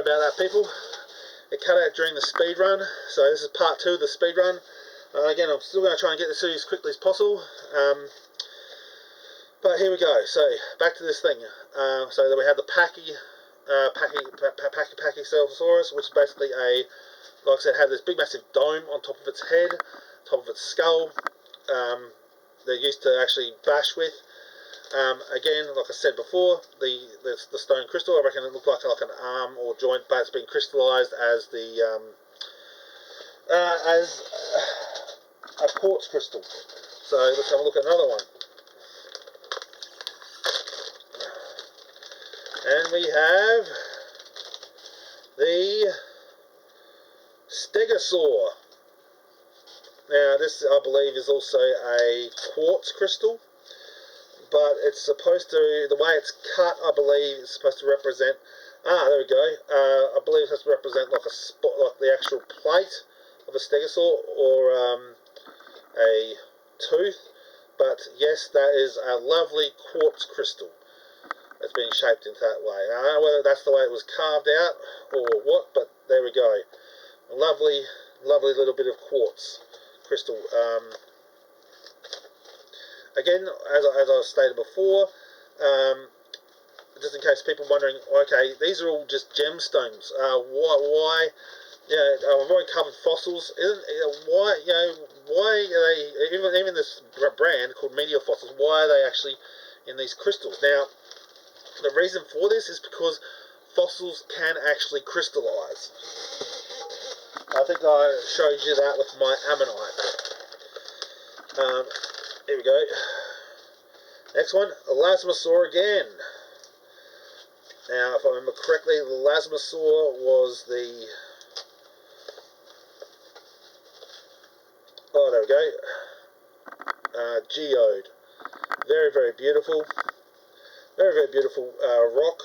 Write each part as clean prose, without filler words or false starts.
about that, people. It cut out during the speed run, so this is part 2 of the speed run. Again, I'm still going to try and get this to you as quickly as possible. But here we go. So back to this thing. So that we have the Pachycephalosaurus, which is basically a, like I said, had this big massive dome on top of its head, top of its skull. They're used to actually bash with. Again, like I said before, the stone crystal, I reckon it looked like an arm or joint, but it's been crystallized as as a quartz crystal. So let's have a look at another one. And we have the Stegosaur. Now this, I believe, is also a quartz crystal, but it's supposed to, the way it's cut, I believe it's supposed to represent, there we go, I believe it's supposed to represent like a spot, like the actual plate of a stegosaur, or a tooth. But yes, that is a lovely quartz crystal that's been shaped into that way. Now, I don't know whether that's the way it was carved out or what, but there we go. A lovely, lovely little bit of quartz crystal. Again, as I stated before, just in case people wondering, okay, these are all just gemstones. Why? I've already covered fossils. Why are they, even this brand called Meteor fossils? Why are they actually in these crystals? Now, the reason for this is because fossils can actually crystallize. I think I showed you that with my ammonite. Here we go. Next one, Elasmosaur again. Now, if I remember correctly, the Elasmosaur was the... Oh, there we go. Geode. Very, very beautiful. Very, very beautiful rock.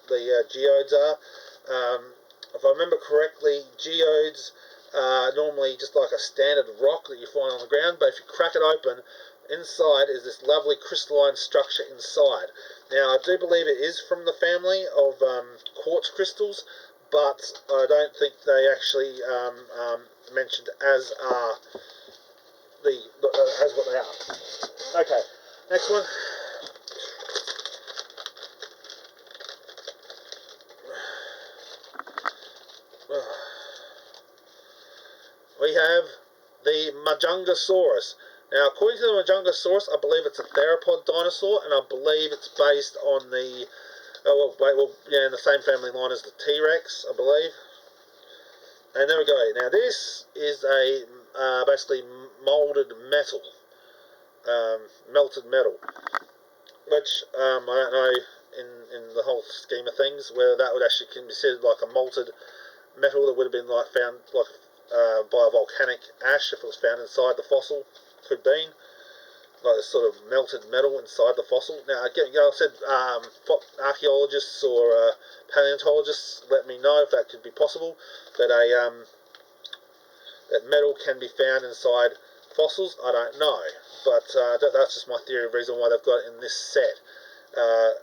The geodes are. If I remember correctly, geodes are normally just like a standard rock that you find on the ground, but if you crack it open, inside is this lovely crystalline structure inside. Now, I do believe it is from the family of quartz crystals, but I don't think they actually mentioned as as what they are. Okay, next one. We have the Majungasaurus. Now, according to the Majungasaurus, I believe it's a theropod dinosaur, and I believe it's based on the, in the same family line as the T-Rex, I believe. And there we go. Now, this is a basically molded metal, melted metal, which I don't know in the whole scheme of things whether that would actually be considered like a molted metal that would have been like found like by a volcanic ash if it was found inside the fossil. Could be like this sort of melted metal inside the fossil. Now again, I said archaeologists or paleontologists, let me know if that could be possible, that that metal can be found inside fossils. I don't know, but that's just my theory of reason why they've got it in this set,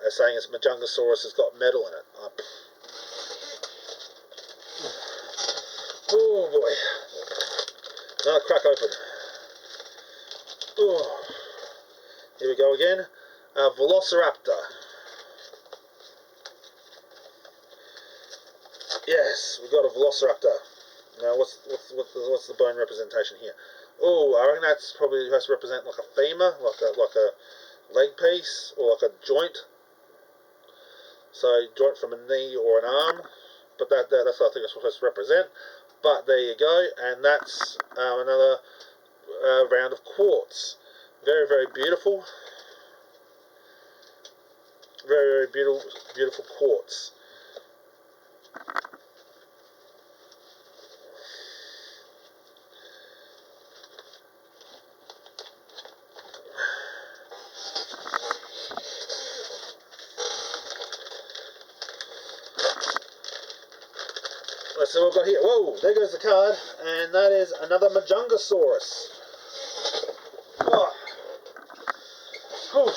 saying it's Majungasaurus has got metal in it. Oh boy. Another crack open. Oh. Here we go again. Velociraptor. Yes, we've got a Velociraptor. Now what's the bone representation here? Oh, I reckon that's probably supposed to represent like a femur, like a leg piece, or like a joint. So joint from a knee or an arm. But that's what I think it's supposed to represent. But there you go, and that's another round of quartz. Very, very beautiful. Very, very beautiful quartz. Let's see what we've got here. Whoa, there goes the card, and that is another Majungasaurus. Oh. Whew.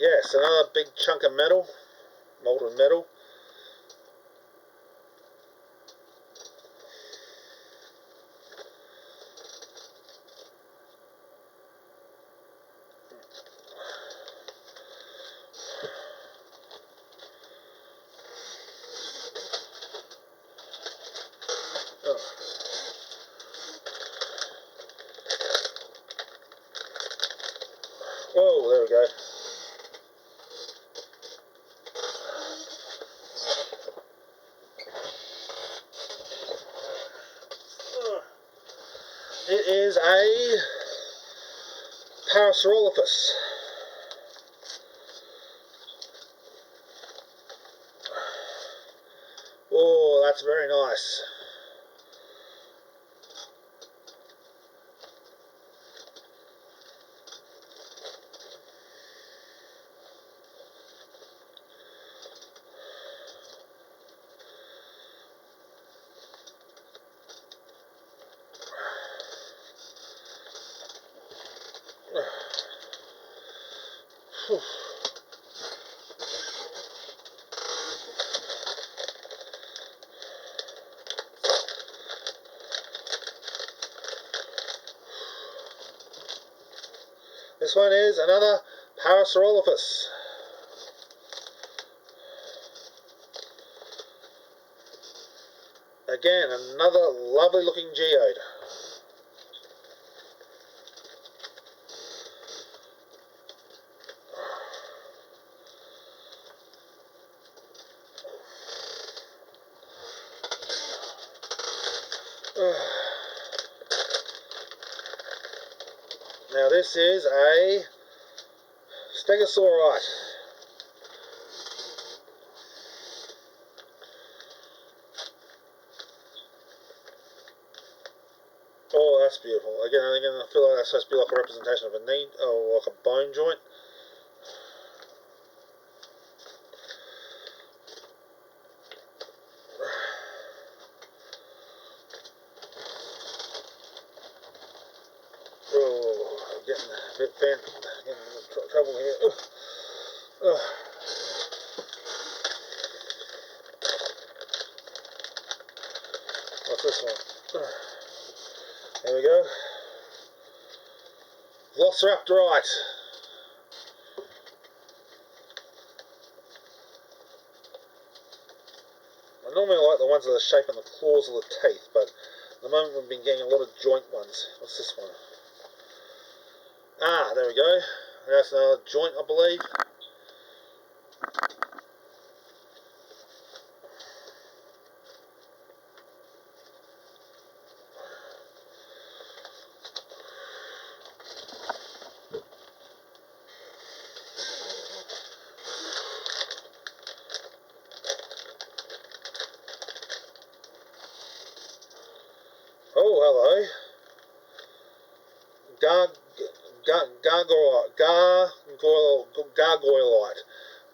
Yes, another big chunk of metal, molten metal. Whoa, there we go. It is a Parasaurolophus. Oh, that's very nice. This one is another Parasaurolophus. Again, another lovely looking geode. Now this is a Stegosaurite. Oh, that's beautiful. Again, I feel like that's supposed to be like a representation of a knee, or like a bone joint. Oh, I'm getting a bit bent, getting in trouble here. What's this one? There we go. Velociraptorite. I normally like the ones that are shaping the claws of the teeth, but at the moment we've been getting a lot of joint ones. What's this one? Ah, there we go. That's another joint, I believe. Oh, hello. Gargoylite.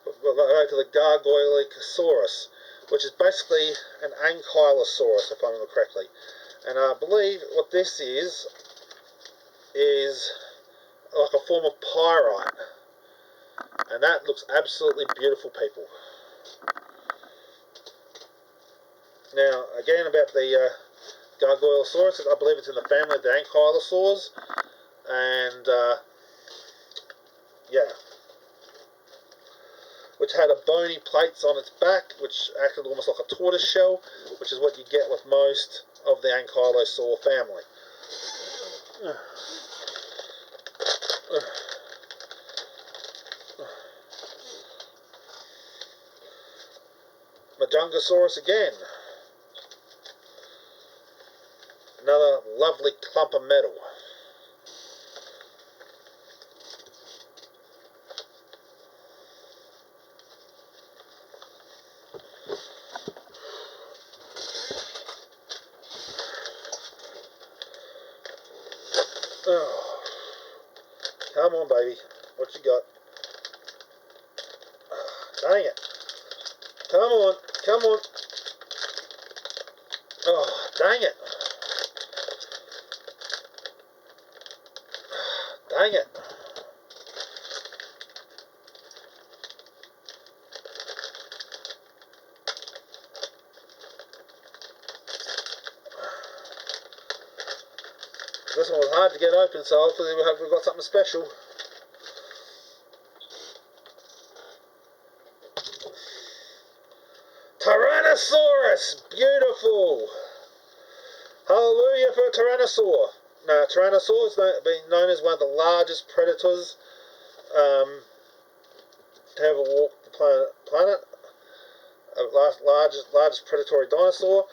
Back to the Gargoylicosaurus, which is basically an Ankylosaurus, if I remember correctly. And I believe what this is like a form of pyrite. And that looks absolutely beautiful, people. Now, again, about the Gargoylosaurus, I believe it's in the family of the Ankylosaurs. And, yeah. Which had a bony plates on its back, which acted almost like a tortoise shell, which is what you get with most of the Ankylosaur family. Majungasaurus again. Another lovely clump of metal. Oh, come on, baby. What you got? Dang it. Come on. Come on. Oh, dang it. Dang it. This one was hard to get open, so hopefully we've got something special. Tyrannosaurus! Beautiful! Hallelujah for a Tyrannosaur. Now, Tyrannosaur has been known as one of the largest predators to ever walk the planet. Largest predatory dinosaur.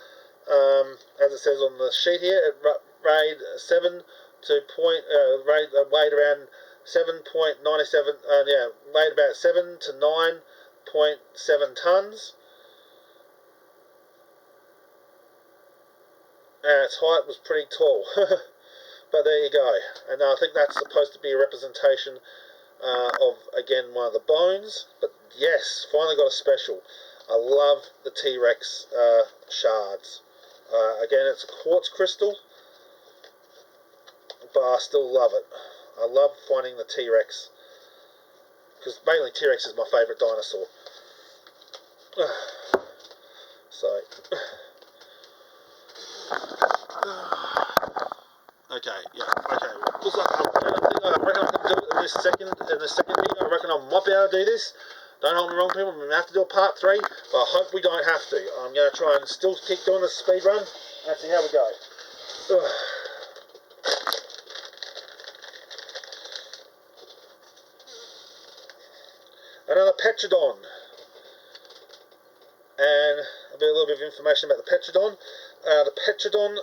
As it says on the sheet here, it weighed around 7.97. Weighed about 7 to 9.7 tons. And its height was pretty tall. But there you go. And I think that's supposed to be a representation of, again, one of the bones. But yes, finally got a special. I love the T-Rex shards. Again, it's a quartz crystal, but I still love it. I love finding the T-Rex, because mainly T-Rex is my favourite dinosaur. So, okay, yeah, okay. Looks like I reckon I can do it in this second video. I reckon I might be able to do this. Don't hold me wrong, people. We may have to do a part 3, but I hope we don't have to. I'm going to try and still keep doing this speed run and see how we go. Another Petrodon. And a little bit of information about the Petrodon. The Petrodon,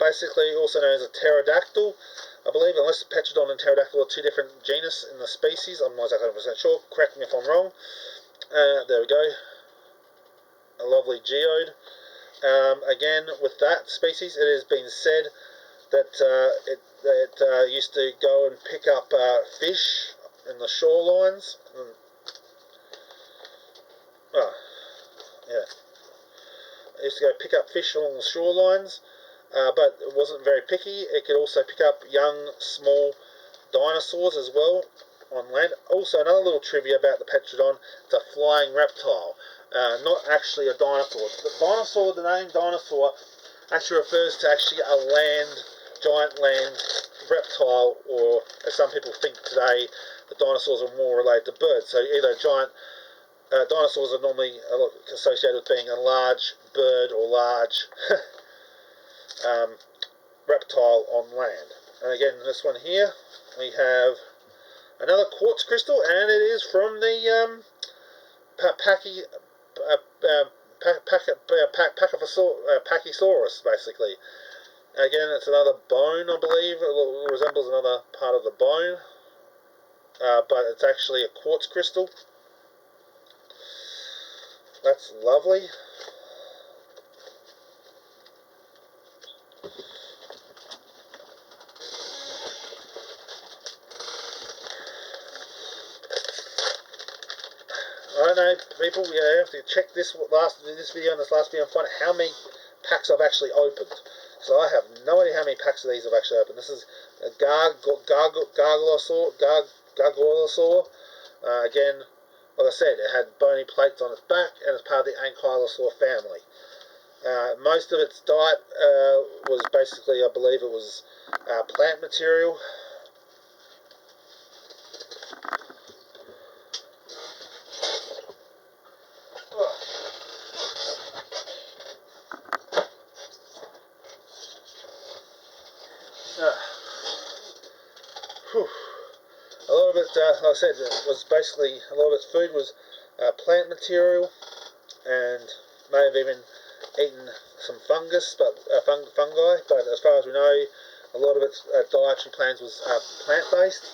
basically also known as a pterodactyl, I believe, unless Petrodon and pterodactyl are two different genus in the species. I'm not exactly 100% sure. Correct me if I'm wrong. There we go. A lovely geode. Again, with that species, it has been said that it used to go and pick up fish in the shorelines. Yeah. It used to go pick up fish along the shorelines, but it wasn't very picky. It could also pick up young, small dinosaurs as well on land. Also, another little trivia about the Petrodon, it's a flying reptile, not actually a dinosaur. The name dinosaur actually refers to a giant land reptile, or as some people think today, the dinosaurs are more related to birds. So either giant dinosaurs are normally associated with being a large bird or large reptile on land. And again, this one here, we have another quartz crystal, and it is from the Pachysaurus, basically. Again, it's another bone, I believe. It resembles another part of the bone, but it's actually a quartz crystal. That's lovely. I don't know, people. You have to check this video and this last video and find out how many packs I've actually opened. So I have no idea how many packs of these I've actually opened. This is a Gargoylosaur. Again, like I said, it had bony plates on its back and it's part of the Ankylosaur family. Most of its diet was basically, I believe it was plant material. A lot of it, like I said, was basically, a lot of its food was plant material, and may have even eaten some fungus, but fungi. But as far as we know, a lot of its dietary plans was plant-based.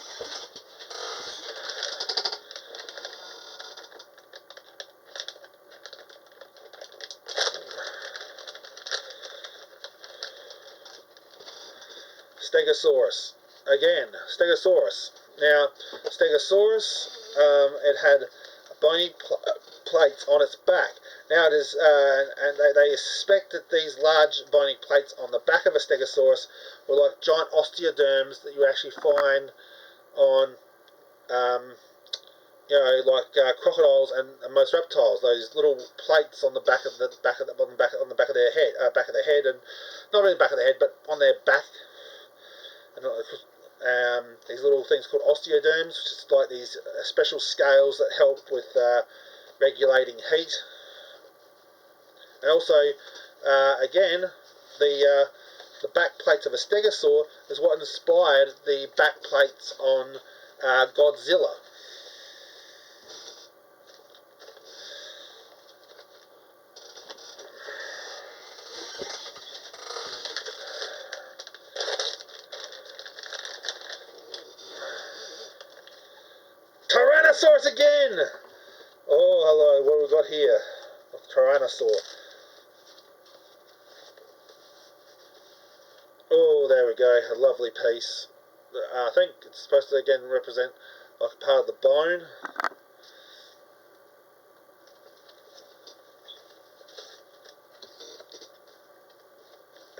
Stegosaurus. Again, Stegosaurus. Now, Stegosaurus, it had bony plates on its back. Now it is, and they suspect that these large bony plates on the back of a Stegosaurus were like giant osteoderms that you actually find on, like crocodiles and most reptiles. Those little plates on the back of their head, and not really the back of their head, but on their back. these little things called osteoderms, which is like these special scales that help with regulating heat. And also, again, the back plates of a stegosaur is what inspired the back plates on Godzilla. Tyrannosaurus again! Oh, hello, what have we got here? Tyrannosaur. Oh, there we go, a lovely piece. I think it's supposed to again represent like a part of the bone.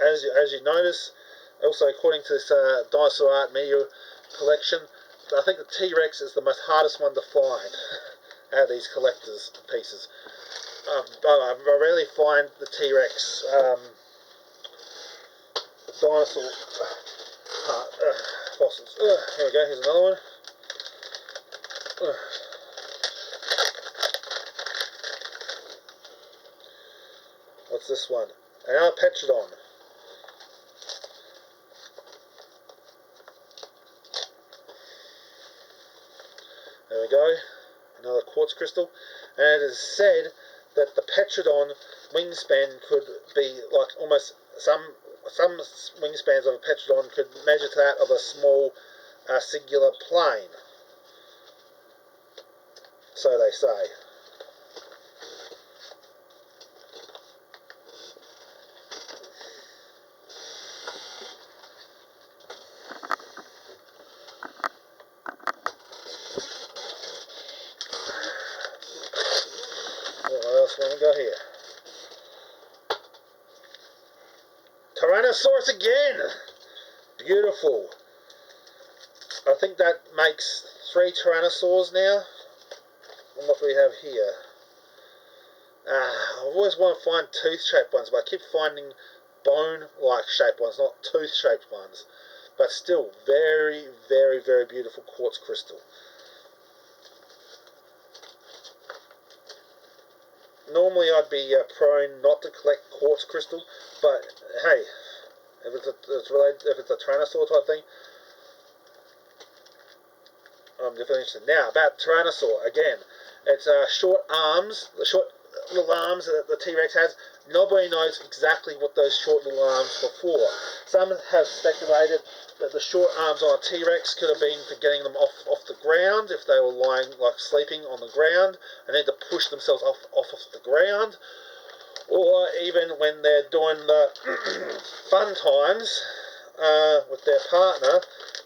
As you notice, also according to this Dinosaur Art Meteor collection, I think the T-Rex is the most hardest one to find out of these collector's pieces. I rarely find the T-Rex dinosaur fossils. Here we go, here's another one. What's this one? Another Petrodon. There we go, another quartz crystal. And it is said that the Petrodon wingspan could be like almost some wingspans of a Petrodon could measure to that of a small singular plane. So they say. What else have we got here? Tyrannosaurus again! Beautiful. I think that makes 3 Tyrannosaurs now. And what do we have here? I've always wanted to find tooth-shaped ones, but I keep finding bone-like shaped ones, not tooth-shaped ones. But still, very, very, very beautiful quartz crystal. Normally I'd be prone not to collect quartz crystal, but hey, if it's a Tyrannosaur type thing, I'm definitely interested. Now, about Tyrannosaur, again, it's short arms, the short little arms that the T-Rex has. Nobody knows exactly what those short little arms were for. Some have speculated that the short arms on a T-Rex could have been for getting them off the ground if they were lying, like sleeping on the ground, and then to push themselves off the ground. Or even when they're doing the fun times with their partner,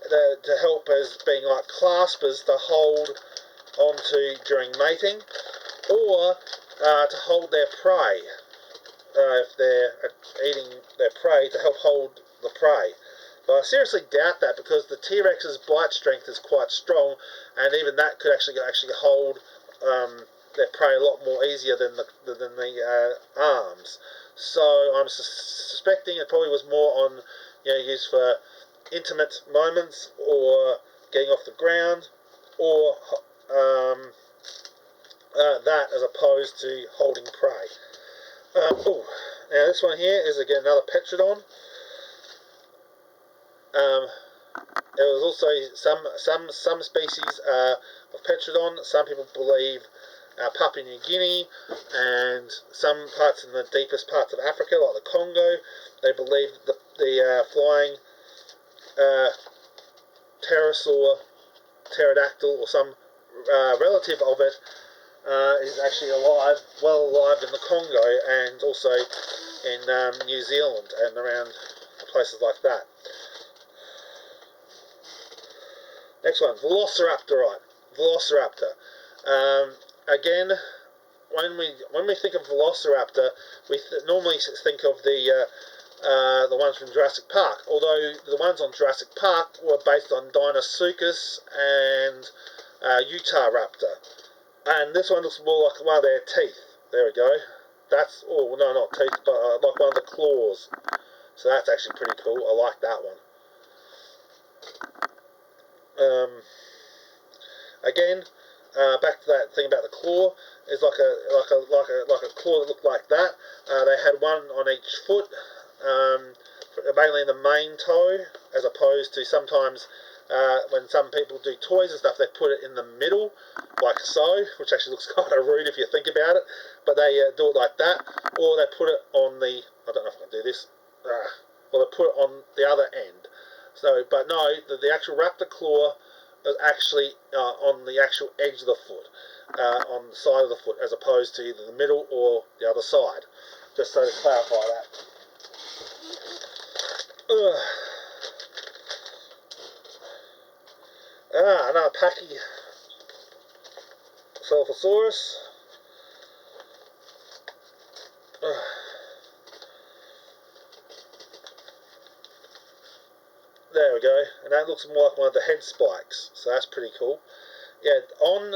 to help as being like claspers to hold onto during mating, or to hold their prey if they're eating their prey, to help hold the prey. But I seriously doubt that, because the T-Rex's bite strength is quite strong, and even that could actually hold their prey a lot more easier than the arms. So I'm suspecting it probably was more on, used for intimate moments, or getting off the ground, or that as opposed to holding prey. Now this one here is again another Petrodon. There was also some species of Petrodon. Some people believe Papua New Guinea, and some parts in the deepest parts of Africa, like the Congo. They believe the flying pterodactyl, or some relative of it, is actually well alive in the Congo, and also in New Zealand and around places like that. Next one, Velociraptor. Velociraptor. Again, when we think of Velociraptor, we normally think of the ones from Jurassic Park. Although the ones on Jurassic Park were based on Deinosuchus and Utahraptor. And this one looks more like one of their teeth. There we go. That's, oh no, not teeth, but like one of the claws. So that's actually pretty cool. I like that one. Again, back to that thing about the claw. It's like a claw that looked like that. They had one on each foot, mainly in the main toe, as opposed to sometimes when some people do toys and stuff, they put it in the middle, like so, which actually looks kind of rude if you think about it. But they do it like that, or they put it on the, I don't know if I can do this, or they put it on the other end. So, but no, the actual raptor claw is actually on the actual edge of the foot, on the side of the foot, as opposed to either the middle or the other side. Just so to clarify that. Another Pachycephalosaurus. There we go, and that looks more like one of the head spikes, so that's pretty cool. Yeah, on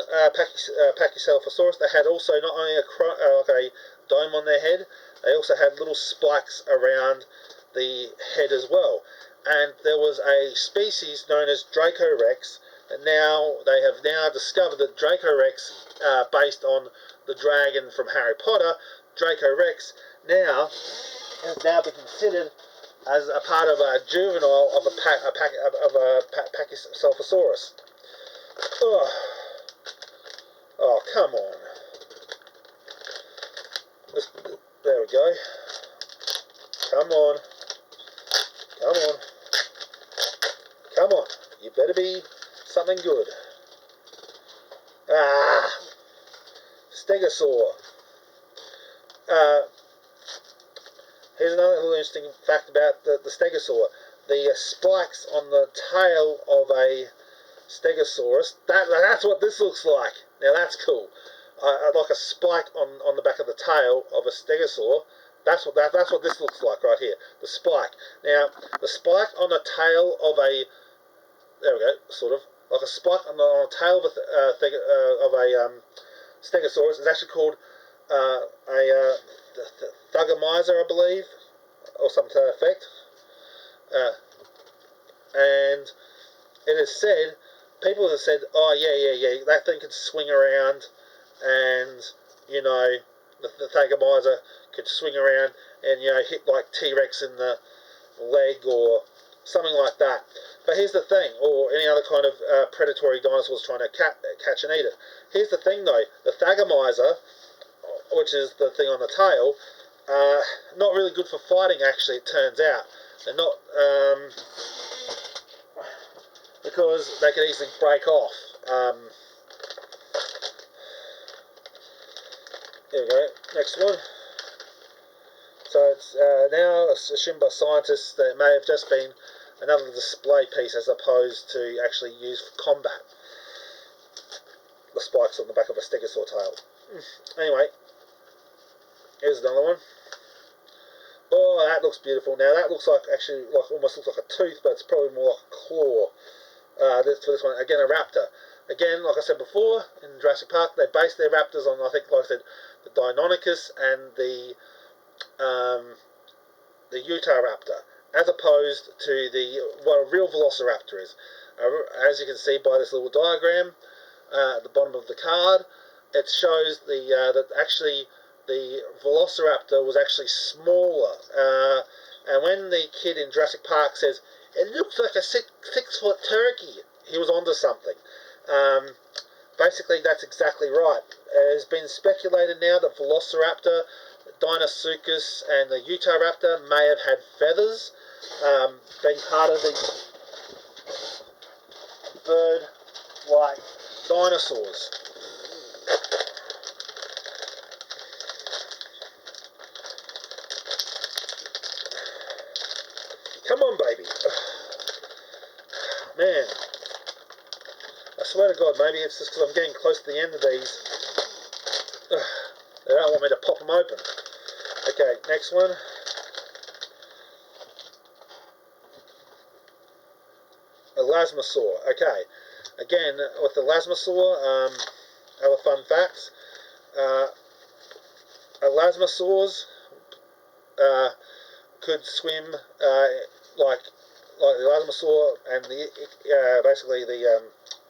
Pachycephalosaurus, they had also not only like a dome on their head, they also had little spikes around the head as well. And there was a species known as Dracorex, and now they have now discovered that Dracorex, based on the dragon from Harry Potter, Dracorex now has now been considered as a part of a juvenile of a Pachycephalosaurus. Oh, come on. There we go. Come on. Come on. Come on. You better be something good. Stegosaur. Here's another little interesting fact about the Stegosaur. The spikes on the tail of a Stegosaurus, that's what this looks like. Now that's cool. Like a spike on the back of the tail of a Stegosaur. That's what this looks like right here. The spike. Now the spike on the tail of a, there we go, sort of like a spike on the tail of a Stegosaurus is actually called a Thugamizer, I believe, or something to that effect. And it is said, people have said, oh yeah, that thing could swing around, and you know, the Thugamizer could swing around and hit like T-Rex in the leg or something like that. But here's the thing, or any other kind of predatory dinosaurs trying to catch and eat it. Here's the thing though, the Thugamizer, which is the thing on the tail, not really good for fighting actually, it turns out. They're not, because they can easily break off. There we go, next one. So it's now assumed by scientists that it may have just been another display piece as opposed to actually used for combat. The spikes on the back of a Stegosaur tail. Anyway, here's another one. Oh, that looks beautiful. Now that looks like, actually, like almost looks like a tooth, but it's probably more like a claw. For this one, again, a raptor. Again, like I said before, in Jurassic Park, they based their raptors on, I think, like I said, the Deinonychus and the Utahraptor, as opposed to what a real Velociraptor is. As you can see by this little diagram at the bottom of the card, it shows that actually the Velociraptor was actually smaller. And when the kid in Jurassic Park says, "It looks like a 6-foot turkey," he was onto something. Basically, that's exactly right. It has been speculated now that Velociraptor, Deinosuchus, and the Utahraptor may have had feathers, being part of the bird-like dinosaurs. Come on, baby. Man. I swear to God, maybe it's just because I'm getting close to the end of these. They don't want me to pop them open. Okay, next one. Elasmosaur. Okay, again, with the Elasmosaur, other fun facts. Elasmosaurs could swim like like the Elastomosaur and the basically the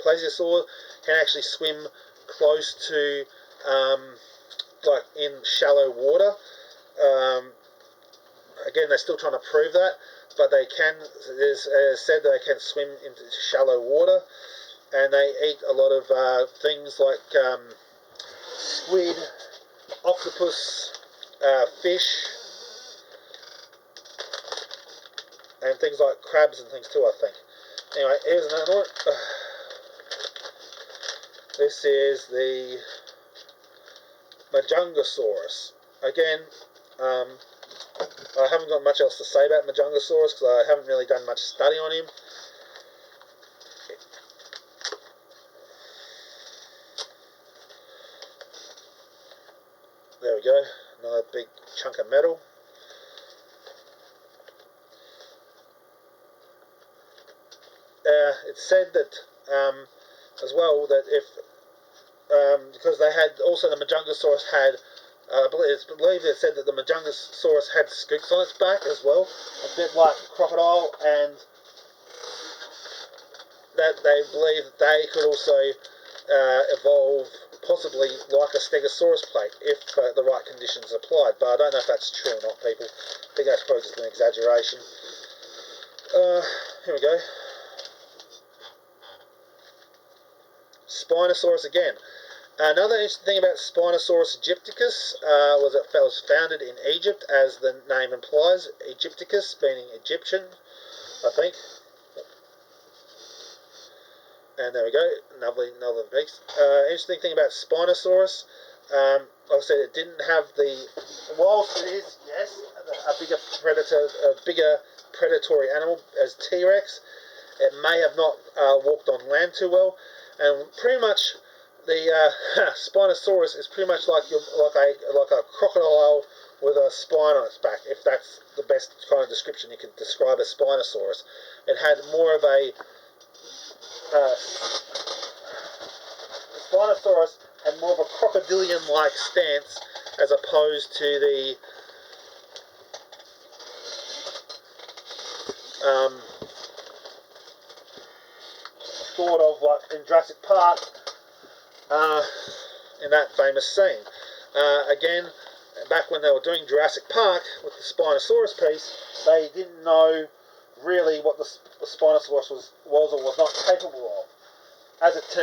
Plesiosaur, can actually swim close to like in shallow water. Again, they're still trying to prove that, but they can. There's said that they can swim into shallow water, and they eat a lot of things like squid, octopus, fish, and things like crabs and things too, I think. Anyway, here's another one. This is the Majungasaurus. Again, I haven't got much else to say about Majungasaurus because I haven't really done much study on him. There we go, another big chunk of metal. It's said that as well that if because they had also the Majungasaurus had I believe it said that the Majungasaurus had scoops on its back as well, a bit like crocodile, and that they believe that they could also evolve possibly like a Stegosaurus plate if the right conditions applied. But I don't know if that's true or not, people. I think that's probably just an exaggeration. Here we go. Spinosaurus again. Another interesting thing about Spinosaurus aegypticus was it was founded in Egypt, as the name implies. Aegypticus meaning Egyptian, I think. And there we go, another piece. Interesting thing about Spinosaurus, like I said, it didn't have the, whilst it is, yes, a bigger predatory animal as T-Rex, it may have not walked on land too well, and pretty much the Spinosaurus is pretty much like a crocodile with a spine on its back, if that's the best kind of description you can describe a Spinosaurus. It had more of a the Spinosaurus had more of a crocodilian-like stance as opposed to the sort of like in Jurassic Park in that famous scene. Again, back when they were doing Jurassic Park with the Spinosaurus piece, they didn't know really what the Spinosaurus was or was not capable of. As it turned